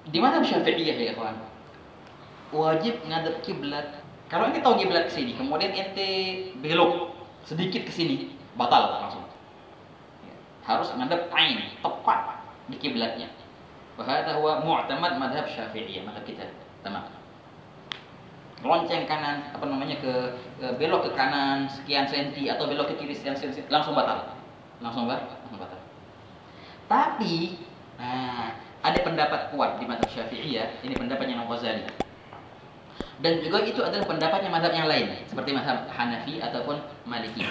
Di mana Syafi'iyah ya kawan? Wajib ngadep kiblat. Kalau ente tahu kiblat ke sini, kemudian ente belok sedikit ke sini, batal langsung. Harus ngadep ain, tepat di kiblatnya. Wa hadha huwa mu'tamad madhab Syafi'iyah, maka kita tamam. Lonceng kanan belok ke kanan sekian senti atau belok ke kiri sekian senti langsung batal. Langsung batal. Tapi ada pendapat kuat di mazhab Syafi'iyah, ini pendapatnya Imam Ghazali. Dan juga itu adalah pendapatnya mazhab yang lain, seperti mazhab Hanafi ataupun Maliki.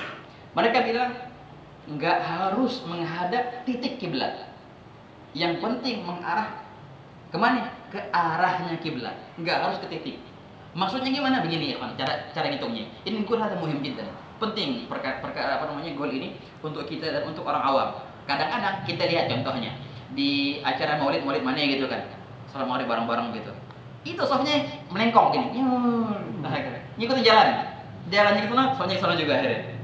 Mereka bilang enggak harus menghadap titik kiblat. Yang penting mengarah kemana? Ke arahnya kiblat. Enggak harus ke titik. Maksudnya gimana? Begini ya kawan, cara ngitungnya. Ini gol ada muhim jiddan. Penting perkara gol ini untuk kita dan untuk orang awam. Kadang-kadang kita lihat contohnya di acara maulid mana gitu kan. Salat maulid bareng-bareng gitu. Itu softnya melengkong gini. Ngikutin jalan. Jalannya ke sana, softnya ke sana juga akhirnya.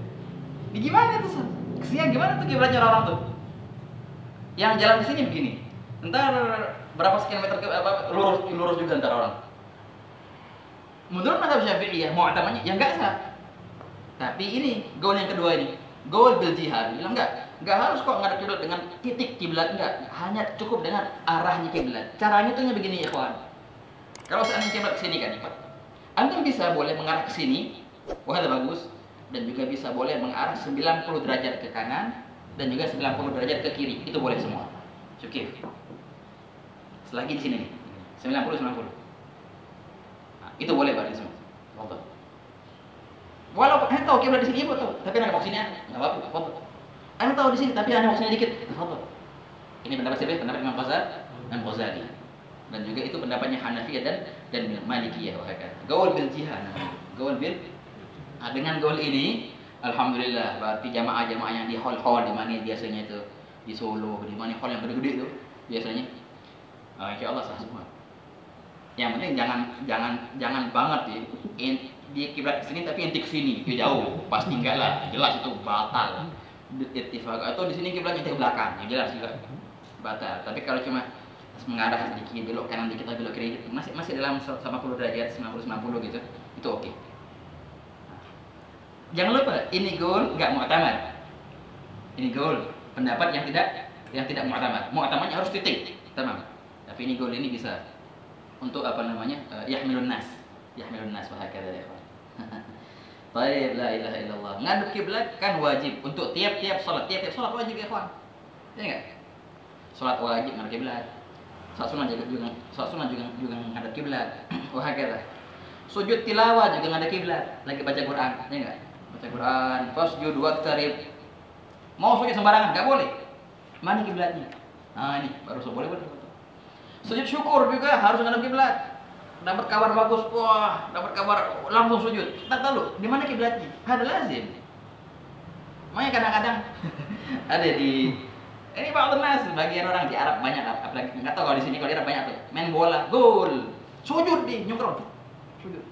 Ini gimana tuh? Kesian gimana tuh kiblatnya orang tuh? Yang jalan di sini begini. Entar berapa sekian meter lurus juga entar orang. Menurut mazhab Syafi'iyah, mu'tamadnya ya enggak sah. Tapi ini gaul yang kedua ini, gaul bil jihad. Bilang enggak harus kok ngadep kiblat dengan titik kiblat, enggak. Hanya cukup dengan arahnya kiblat. Caranya tuh begini ya kawan. Kalau seandainya kiblat ke sini kan, antum bisa boleh mengarah ke sini, wah ada bagus, dan juga bisa boleh mengarah 90 derajat ke kanan dan juga 90 derajat ke kiri. Itu boleh semua. Oke. Selagi di sini nih. 90. Itu boleh berarti semua. Foto. Walaupun tahu kiblat di sini ibu tahu, tapi ada maksudnya enggak apa-apa, foto. Anda tahu di sini tapi ada maksudnya dikit, foto. Ini pendapat siapa? Pendapat Imam Ghazali. Dan juga itu pendapatnya Hanafiyah dan Malikiyah wahakah. Gaul bil jihad. Gaul bil dengan gaul ini alhamdulillah berarti jamaah-jamaah yang di hall-hall di mana biasanya itu di Solo, di mana hall yang gede-gede itu biasanya insyaallah sah semua. Yang penting jangan banget di kiblat sini tapi intik sini, itu jauh. Pasti enggak lah, jelas itu batal. Ittifaq atau di sini kiblatnya ke belakang, yang jelas juga batal. Tapi kalau cuma mengarah sedikit belok kanan dikit belok kiri gitu, masih dalam 90 derajat 90 gitu, itu oke. Jangan lupa ini gaul enggak mu'tamad. Ini gaul pendapat yang tidak mu'tamad. Mu'tamadnya harus titik, tamam. Tapi ini gaul ini bisa untuk yahmilun nas wahakadha ya ikhwan. Baik, la ilaha illallah. Ngadep kiblat kan wajib untuk tiap-tiap salat wajib ya ikhwan. Ya enggak? Salat wajib ngadep kiblat. Salat sunah juga ngadep kiblat. Wahakadha. Sujud tilawah juga ngadep kiblat. Lagi baca Quran, ya enggak? Baca Quran, fasjud waqtarib. Mau sujud sembarangan enggak boleh. Mana kiblatnya? Ini baru boleh. Sujud syukur juga harus ngadep kiblat. Dapat kabar bagus, dapat kabar langsung sujud. Tak tahu di mana kiblatnya. Ada lazim. Makanya kadang-kadang ada di ini Pak Nas bagian orang di Arab banyak, apalagi enggak tahu kalau di sini kalau di Arab banyak tuh. Main bola, gol. Sujud di nyongkrong. Sujud.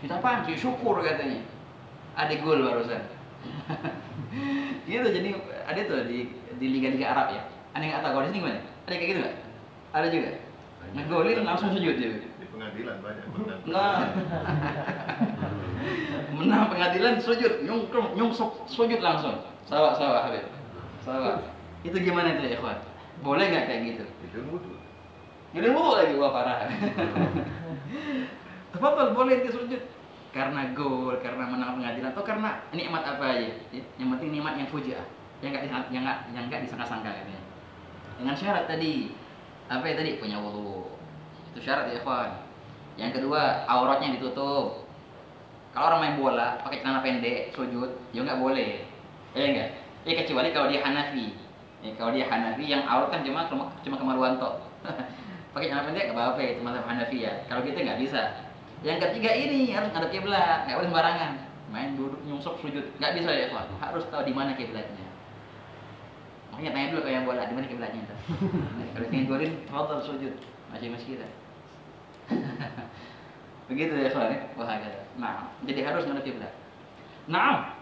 Kita apaan? Syukur katanya. Ada gol barusan. Gitu jadi ada tuh di liga-liga Arab ya. Anda enggak tahu kalau di sini gimana? Ada kayak gitu enggak? Ada juga. Ngegolin langsung sujud juga. Di pengadilan banyak menang. Menang pengadilan sujud, nyungsuk sujud langsung. Sawah Habib. Sawah. Itu gimana itu ya, ikhwan? Boleh enggak kayak gitu? Jadi wudu lagi parah. Tafadhol boleh itu sujud. Karena gol, karena menang pengadilan atau karena nikmat apa aja. Yang penting nikmat yang fujiah. Yang enggak disangka-sangka katanya. Dengan syarat tadi punya wudu. Itu syarat ya ikhwan. Yang kedua, auratnya ditutup. Kalau orang main bola pakai celana pendek sujud, ya enggak boleh. Enggak. Kecuali kalau dia Hanafi. Kalau dia Hanafi yang aurat kan cuma kemaluan tok. Pakai celana pendek enggak apa-apa, itu mazhab Hanafi ya. Kalau kita enggak bisa. Yang ketiga ini harus ngadep kiblat, enggak boleh sembarangan. Main duduk nyungsep sujud, enggak bisa ya ikhwan. Harus tahu di mana kiblatnya. Makanya tanya dulu ke yang bola, di mana kiblatnya itu. Kalau ingin golin, tafadhol sujud. Masih kita. Begitu ya ikhwan. Nah, jadi harus ngadep kiblat. Nah,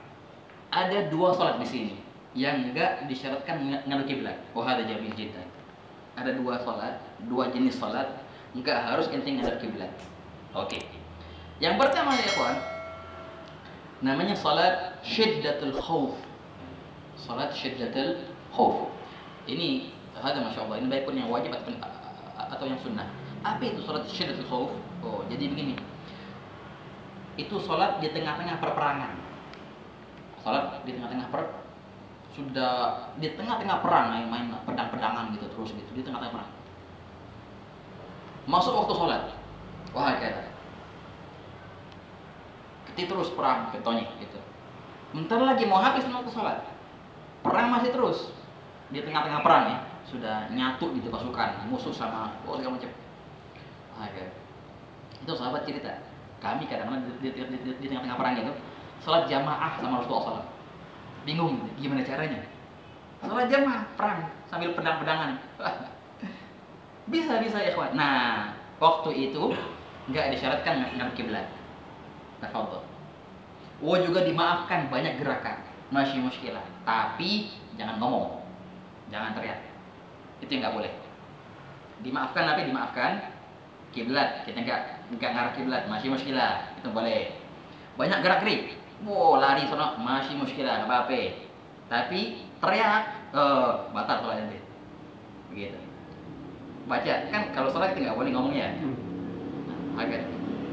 ada 2 salat di sini yang enggak disyaratkan ngadep kiblat. Hada jamil jiddan. ada dua jenis salat, nggak harus ente ngadep kiblat. Oke. Yang pertama ya ikhwan, namanya salat syiddatul khauf. Salat syiddatul khauf. Ini ada masya Allah, ini baik pun yang wajib atau yang sunnah. Apa itu salat syiddatul khauf? Oh, jadi begini. Itu salat di tengah-tengah perperangan. Salat di tengah-tengah sudah di tengah-tengah perang, main pedang-pedangan gitu terus gitu di tengah-tengah perang. Masuk waktu sholat, wah kayak ketik terus perang ketonyek gitu. Bentar lagi mau habis waktu sholat, perang masih terus di tengah-tengah perang ya, sudah nyatu gitu pasukan musuh sama segala macam. Wah kayak itu sahabat cerita, kami kadang-kadang di tengah-tengah perang itu sholat jamaah sama Rasulullah SAW. Bingung gimana caranya sholat jamaah perang sambil pedang-pedangan. bisa ya ikhwan. Nah waktu itu nggak disyaratkan ngadep kiblat. Tafadhol. Juga dimaafkan banyak gerakan, masih muskilah, tapi jangan ngomong, jangan teriak, itu yang nggak boleh. Dimaafkan apa? Dimaafkan kiblat, kita nggak ngarah kiblat, masih muskilah, itu boleh. Banyak gerak gerik, lari sono masih muskilah, nggak apa-apa. Tapi teriak, batal sholat nanti. Begitu. Baca kan kalau sholat kita nggak boleh ngomongnya. Agak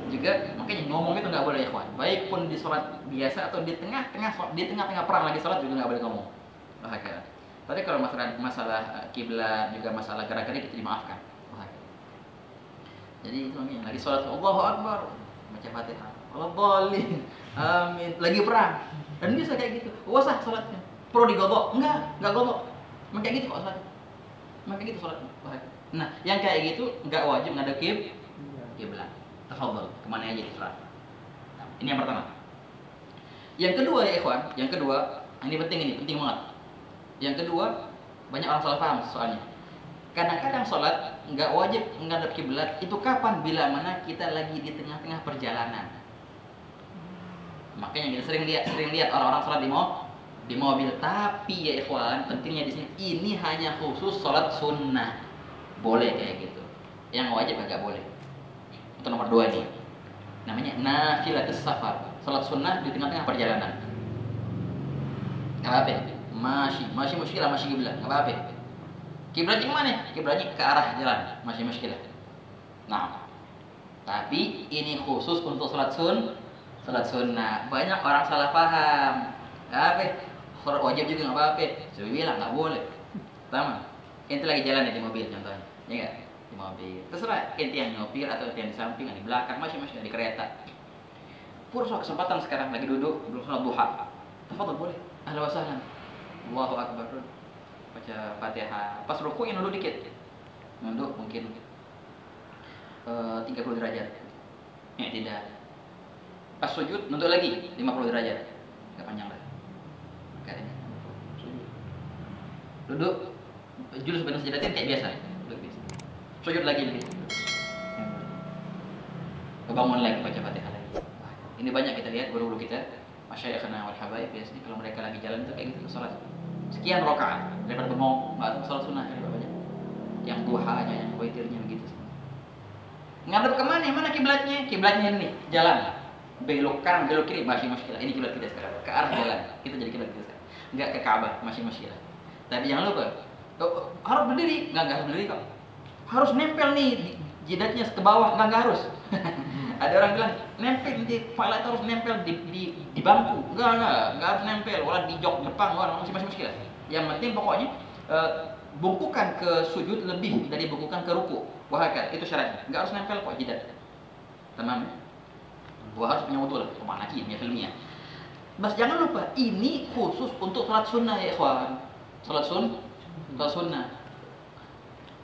juga makanya ngomong itu nggak boleh ya kawan. Baik pun di sholat biasa atau di tengah-tengah perang lagi sholat juga nggak boleh ngomong. Agak. Tapi kalau masalah kiblat juga masalah gerak-gerik itu dimaafkan. Jadi itu namanya lagi sholat Allahu Akbar, baca Fatihah, Alhamdulillah, amin. Lagi perang dan bisa kayak gitu. Sah sholatnya. Perlu digodok? Enggak godok. Kayak gitu kok sholat. Kayak gitu sholat. Nah, yang kayak gitu nggak wajib ngadep kiblat. Tafadhol, kemana aja diserah. Nah, ini yang pertama. Yang kedua ya ikhwan, ini penting banget. Yang kedua, banyak orang salah paham soalnya. Kadang-kadang sholat nggak wajib menghadap kiblat itu kapan? Bila mana kita lagi di tengah-tengah perjalanan. Makanya kita sering lihat orang-orang sholat di mobil. Tapi ya ikhwan, pentingnya di sini ini hanya khusus sholat sunnah. Boleh kayak gitu. Yang wajib agak boleh. Itu nomor 2 nih. Namanya nafilatus safar. Sholat sunnah di tengah-tengah perjalanan. Nggak apa-apa. Masih muskilah, masih kiblat. Nggak apa-apa. Kiblatnya kemana? Kiblatnya ke arah jalan, masih muskilah. Nah, tapi ini khusus untuk sholat sunnah. Banyak orang salah paham. Apa? Sholat wajib juga nggak apa-apa. Saya bilang nggak boleh. Pertama, ente lagi jalan ya di mobil contohnya, ya nggak? Di mobil. Terserah ente yang nyopir atau ente yang di samping, yang di belakang, masih di kereta. Pura kesempatan sekarang lagi duduk belum sholat duha. Tafadhol boleh. Ahlan wa sahlan. Allahu Akbar. Baca Fatihah. Pas ruku yang nunduk dikit. Nunduk mungkin 30 derajat. Ya tidak. Pas sujud nunduk lagi 50 derajat. Enggak panjang lah. Enggak. Duduk julus benar sejadah kayak biasa. Duduk biasa. Sujud lagi lebih. Kebangun lagi baca Fatihah lagi. Ini banyak kita lihat guru-guru kita, masyayikhna wal habaib biasanya kalau mereka lagi jalan itu kayak gitu salat. Sekian rakaat daripada bengong, salat sunnah lebih banyak. Yang duhanya, yang witirnya begitu. Ngadep kemana? Mana kiblatnya? Kiblatnya ini jalan. Belok kanan, belok kiri masih muskilah. Ini kiblat kita sekarang. Ke arah jalan. Kita jadi kiblat kita sekarang. Enggak ke Ka'bah, masih muskilah. Tapi jangan lupa, harus berdiri. Enggak harus berdiri kok. Harus nempel nih jidatnya ke bawah, enggak harus. Ada orang bilang nempel di toilet harus nempel di bangku. Enggak harus nempel. Wala di jok depan, masih muskilah. Yang penting pokoknya bungkukan ke sujud lebih dari bungkukan ke ruku. Wahakat, itu syaratnya. Enggak harus nempel kok jidat. Tamam. Wah harus punya wudu lah, kemana lagi ya filmnya. Bas jangan lupa, ini khusus untuk sholat sunnah ya ikhwan. Sholat sunnah.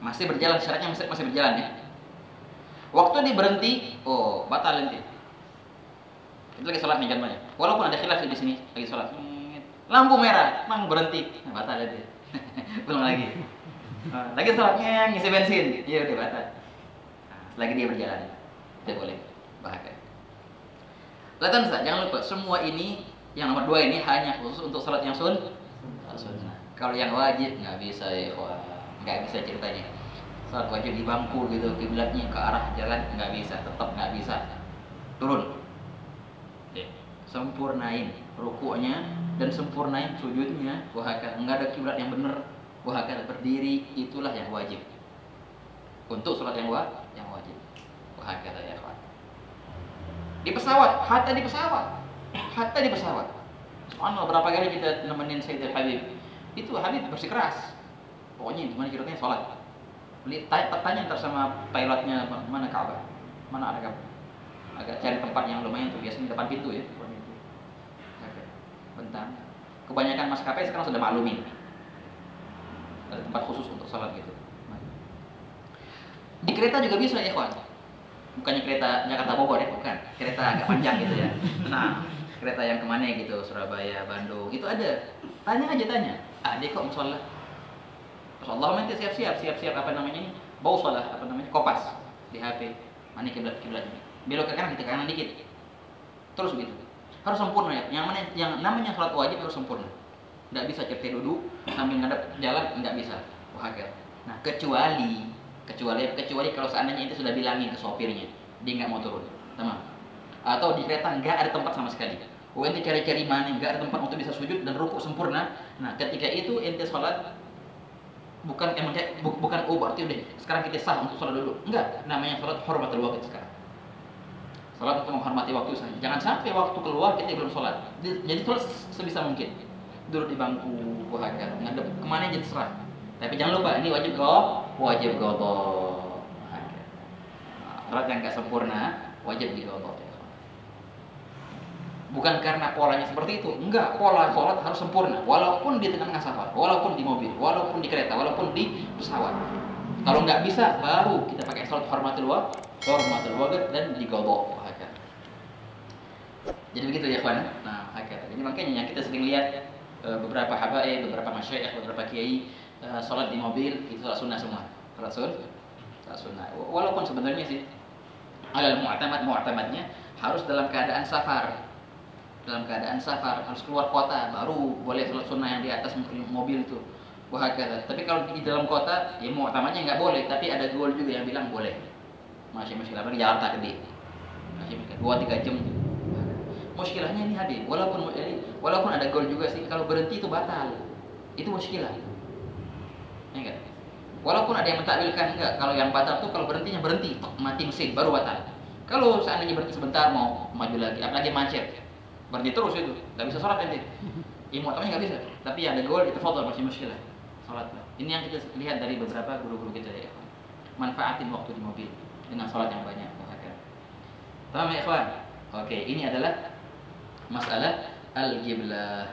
Masih berjalan, syaratnya masih berjalan ya. Waktu dia berhenti, batal nanti. Itu lagi sholat nih contohnya. Walaupun ada khilaf di sini, lagi sholat. Lampu merah, berhenti. Batal nanti. Pulang lagi. Lagi sholatnya ngisi bensin, iya udah batal. Selagi dia berjalan, tidak boleh bahagia. Latan jangan lupa semua ini yang nomor 2 ini hanya khusus untuk sholat yang sunnah. Kalau yang wajib nggak bisa ya, nggak bisa ceritanya. Salat wajib di bangku gitu, kiblatnya ke arah jalan nggak bisa, tetap nggak bisa. Turun. Ya. Sempurnain rukuknya dan sempurnain sujudnya. Wahakala nggak ada kiblat yang benar. Wahakala berdiri itulah yang wajib. Untuk salat yang wajib. Wahakala ya kawan. Di pesawat, hatta di pesawat. Hatta di pesawat. Subhanallah, berapa kali kita nemenin Sayyidil Habib. Itu Habib bersikeras. Pokoknya gimana ceritanya sholat. Tanya ntar sama pilotnya mana Ka'bah, mana ada Ka'bah. Agak cari tempat yang lumayan tuh, biasanya di depan pintu ya. Bentar. Kebanyakan maskapai sekarang sudah maklumin. Ada tempat khusus untuk sholat gitu. Di kereta juga bisa ya kawan. Bukannya kereta Jakarta Bogor ya, bukan. Kereta agak panjang gitu ya. Nah, kereta yang kemana gitu, Surabaya, Bandung, itu ada. Tanya aja tanya. Adik kok musola? Allah nanti siap-siap apa namanya ini? Bau salah apa namanya? Kopas di HP. Mana kiblatnya? Belok ke kanan, ke kanan dikit. Terus begitu. Harus sempurna ya. Yang namanya salat wajib harus sempurna. Enggak bisa cerita duduk sambil ngadep jalan, enggak bisa. Wahakal. Nah, kecuali kalau seandainya itu sudah bilangin ke sopirnya, dia nggak mau turun, teman. Atau di kereta nggak ada tempat sama sekali. Ente cari-cari mana nggak ada tempat untuk bisa sujud dan rukuk sempurna. Nah, ketika itu ente sholat bukan berarti udah sekarang kita sah untuk sholat dulu. Enggak, namanya sholat hormatul waktu sekarang. Sholat untuk menghormati waktu saja. Jangan sampai waktu keluar kita belum sholat. Jadi sholat sebisa mungkin. Duduk di bangku, wahakal, ngadep kemana aja terserah. Tapi jangan lupa ini wajib qadha. Salat yang nggak sempurna wajib diqadha. Bukan karena polanya seperti itu, enggak. Pola salat harus sempurna, walaupun di tengah safar, walaupun di mobil, walaupun di kereta, walaupun di pesawat. Kalau nggak bisa, baru kita pakai salat hormatul waqt dan diqadha. Jadi begitu ya kawan. Nah, jadi makanya yang kita sering lihat beberapa habaib, beberapa masyayikh, beberapa kiai sholat di mobil itu sholat sunnah semua. Sholat sunnah. Walaupun sebenarnya sih alal mu'tamadnya harus dalam keadaan safar. Dalam keadaan safar harus keluar kota baru boleh sholat sunnah yang di atas mobil itu. Wahakala. Tapi kalau di dalam kota ya mu'tamadnya nggak boleh. Tapi ada gol juga yang bilang boleh. Masih apalagi Jakarta gede. Masih 2-3 jam. Muskilahnya ini hadir. Walaupun ada gol juga sih, kalau berhenti itu batal. Itu muskilah. Ya enggak? Walaupun ada yang mentakwilkan enggak, kalau yang batal tuh kalau berhentinya berhenti, mati mesin baru batal. Kalau seandainya berhenti sebentar mau maju lagi, apalagi macet, berhenti terus itu, nggak bisa sholat nanti. Ilmu utamanya nggak bisa. Tapi ya ada gol itu foto masih muskilah sholat. Ini yang kita lihat dari beberapa guru-guru kita ya. Manfaatin waktu di mobil dengan sholat yang banyak. Paham ya ikhwan? Oke, ini adalah masalah al-qiblah,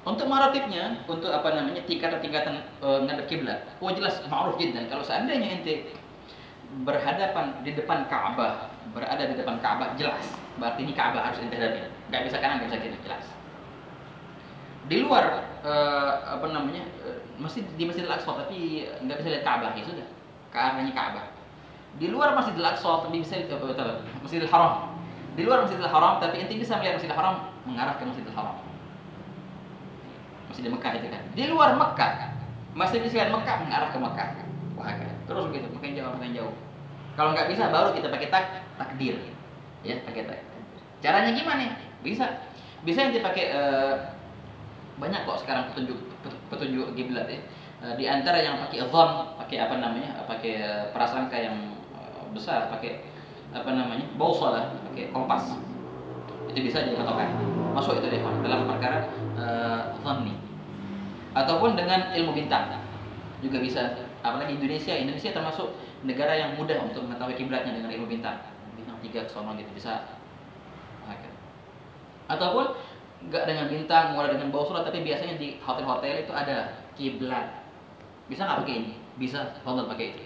Untuk maratibnya, untuk apa namanya tingkatan-tingkatan ngadep kiblat. Oh jelas ma'ruf jiddan. Kalau seandainya ente berhadapan di depan Ka'bah, berada di depan Ka'bah jelas. Berarti ini Ka'bah harus ente hadapi. Enggak bisa kanan, enggak bisa kiri, jelas. Di luar di Masjidil Aqsa tapi enggak bisa lihat Ka'bah ya sudah. Ke arahnya Ka'bah. Di luar Masjidil Aqsa tapi bisa Masjidil Haram. Di luar Masjidil Haram tapi ente bisa melihat Masjidil Haram mengarah ke Masjidil Haram. Masih di Mekah itu kan. Di luar Mekah masih bisa lihat Mekah mengarah ke Mekah. Wah, terus begitu, makin jauh. Kalau nggak bisa baru kita pakai takdir. Ya, pakai takdir. Caranya gimana? Bisa yang dipakai banyak kok sekarang petunjuk kiblat ya. Di antara yang pakai dhon, pakai pakai prasangka yang besar, pakai bausalah, pakai kompas. Itu bisa dipatokan. Masuk itu deh dalam perkara dhanni. Ataupun dengan ilmu bintang juga bisa. Apalagi Indonesia termasuk negara yang mudah untuk mengetahui kiblatnya dengan ilmu bintang 3 ke sono gitu bisa. Ataupun enggak dengan bintang, wala dengan bausalah, tapi biasanya di hotel-hotel itu ada kiblat. Bisa nggak pakai ini? Bisa, fadhal pakai itu.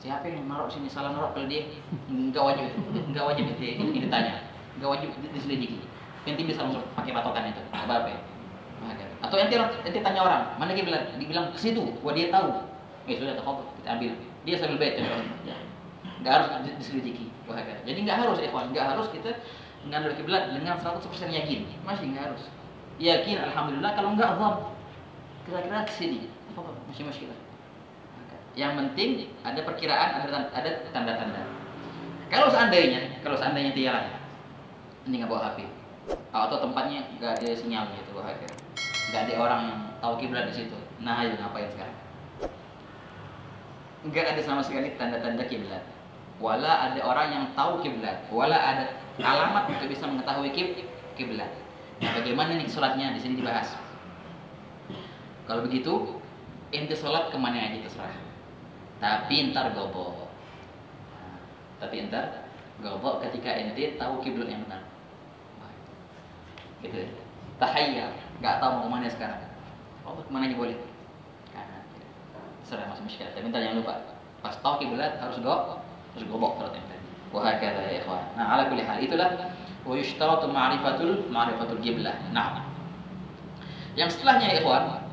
Siapa yang naruh sini salah naruh kalau dia enggak wajib ini ditanya. Enggak wajib diselidiki. Nanti bisa langsung pakai patokan itu. Apa ya? Atau nanti tanya orang, mana kiblat? Dibilang ke situ, wah dia tahu. Sudah tafadhol, kita ambil. Dia sambil baca. Enggak harus diselidiki. Jadi enggak harus enggak harus kita mengambil kiblat dengan 100% yakin. Masih enggak harus. Yakin alhamdulillah, kalau enggak dhon. Kira-kira ke sini. Tafadhol, masih muskilah. Yang penting ada perkiraan, ada tanda-tanda. Kalau seandainya tiada, ini nggak bawa HP, atau tempatnya nggak ada sinyal gitu, nggak ada orang yang tahu kiblat di situ. Nah, ayo ngapain sekarang? Nggak ada sama sekali tanda-tanda kiblat. Wala ada orang yang tahu kiblat, wala ada alamat untuk bisa mengetahui kiblat. Nah, bagaimana nih sholatnya? Di sini dibahas. Kalau begitu, ente sholat kemana aja terserah. Tapi ntar gobok. Ketika ente tahu kiblat yang benar. Gitu. Tahayyar, nggak tahu mau kemana sekarang. Oh, kemana aja boleh. Kanan. Terserah masih musykilat. Tapi ntar jangan lupa, pas tahu kiblat harus gobok sholat ente. Wahakadha ya ikhwan. Nah, ala kulli hal itulah wa yushtaratu ma'rifatul qiblah. Nah. Yang setelahnya ya ikhwan,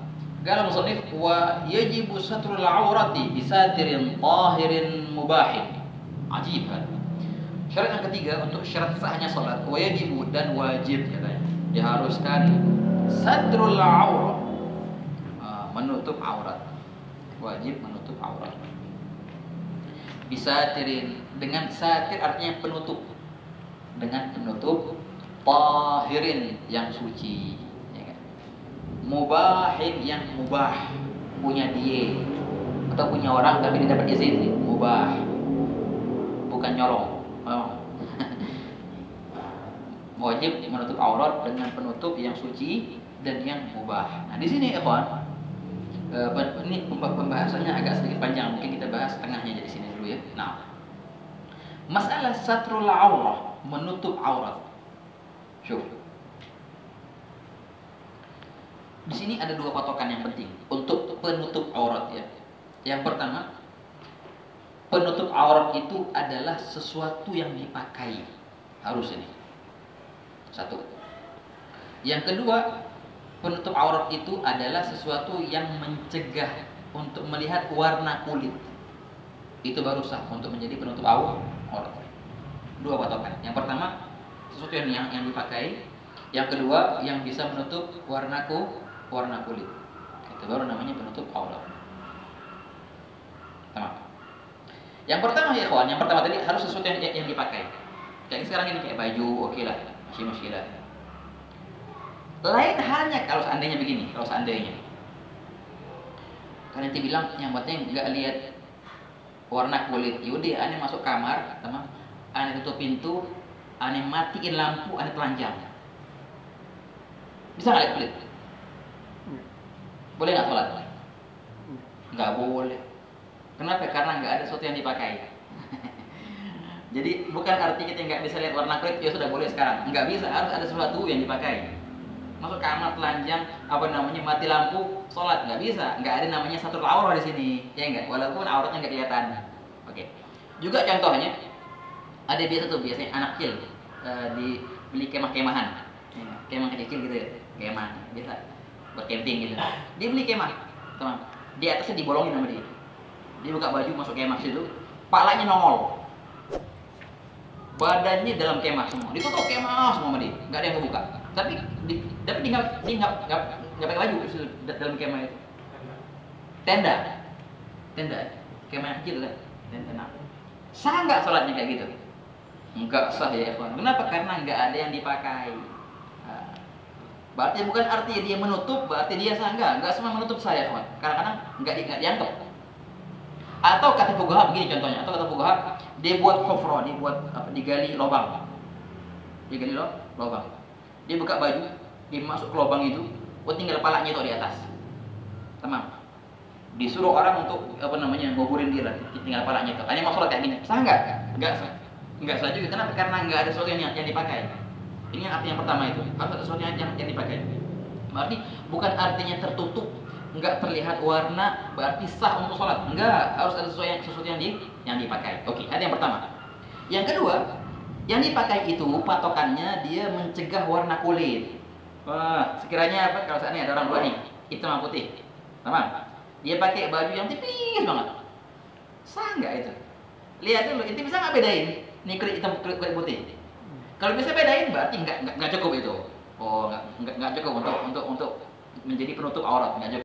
qala musannif wa yajibu satrul aurati bi satirin tahirin mubahin. Ajib kan? Syarat yang ketiga untuk syarat sahnya salat, wa yajibu dan wajib katanya. Diharuskan satrul aurat. Menutup aurat. Wajib menutup aurat. Bisatirin, dengan satir artinya penutup, dengan penutup, tahirin yang suci, ya kan? Mubahin yang mubah, punya dia atau punya orang tapi tidak dapat izin, mubah, bukan nyolong. Wajib menutup aurat dengan penutup yang suci dan yang mubah. Nah di sini ikhwan, ini pembahasannya agak sedikit panjang, mungkin kita bahas tengahnya jadi sini dulu ya. Nah, masalah satrul aurah, menutup aurat. Syuf. Di sini ada dua patokan yang penting untuk penutup aurat ya. Yang pertama, penutup aurat itu adalah sesuatu yang dipakai. Harus ini. Satu. Yang kedua, penutup aurat itu adalah sesuatu yang mencegah untuk melihat warna kulit. Itu baru sah untuk menjadi penutup aurat. Dua patokan. Yang pertama, sesuatu yang dipakai. Yang kedua, yang bisa menutup warna kulit. Itu baru namanya penutup aurat. Tamam. Yang pertama ya kawan, yang pertama tadi harus sesuatu yang dipakai. Kayak sekarang ini kayak baju, oke lah, masih muskilah. Lain halnya kalau seandainya begini, kan nanti bilang yang penting nggak lihat warna kulit. Yaudah, aneh masuk kamar, teman, aneh tutup pintu, aneh matiin lampu, aneh telanjang. Bisa nggak lihat kulit? Boleh nggak sholat? Nggak boleh. Kenapa? Karena nggak ada sesuatu yang dipakai. Jadi bukan arti kita nggak bisa lihat warna kulit, ya sudah boleh sekarang. Nggak bisa, harus ada sesuatu yang dipakai. Masuk kamar telanjang, mati lampu, sholat nggak bisa, nggak ada namanya satrul aurat di sini, ya enggak, walaupun auratnya nggak kelihatan. Oke. Juga contohnya, ada biasanya anak kecil dibeli kemah-kemahan, kemah kecil gitu ya, kemah biasa buat camping gitu. Dia beli kemah, teman, di atasnya dibolongin sama dia. Dia buka baju masuk kemah situ, palanya nongol, badannya dalam kemah semua, ditutup kemah semua sama dia, nggak ada yang kebuka. Tapi dia nggak pakai baju dalam kemah itu. Tenda, kemah yang kecil kan, tenda. Sah nggak sholatnya kayak gitu? Nggak sah ya ikhwan. Kenapa? Karena nggak ada yang dipakai. Berarti bukan arti dia menutup, berarti dia sah nggak semua menutup saya ikhwan. Kadang-kadang nggak dianggap. Atau kata fuqaha begini contohnya, dia buat hufrah, digali lubang. Dia buka baju, dia masuk ke lubang itu, tinggal palanya itu di atas. Tamam. Disuruh orang untuk nguburin dia lah, tinggal palanya itu. Tanya masalah kayak gini, sah nggak? Nggak sah. Nggak sah juga. Kenapa? Karena nggak ada sesuatu yang dipakai. Ini arti yang pertama itu, harus ada sesuatu yang dipakai. Berarti bukan artinya tertutup, nggak terlihat warna, berarti sah untuk sholat. Enggak, harus ada sesuatu yang dipakai. Oke, ada yang pertama. Yang kedua, yang dipakai itu patokannya dia mencegah warna kulit. Wah, sekiranya apa? Kalau seandainya ada orang dua nih, hitam sama putih, sama, dia pakai baju yang tipis banget, sah nggak itu? Lihat dulu, itu bisa nggak bedain? Nih kulit hitam, kulit putih. Kalau bisa bedain, berarti nggak cukup itu. Oh, nggak cukup untuk menjadi penutup aurat, nggak cukup.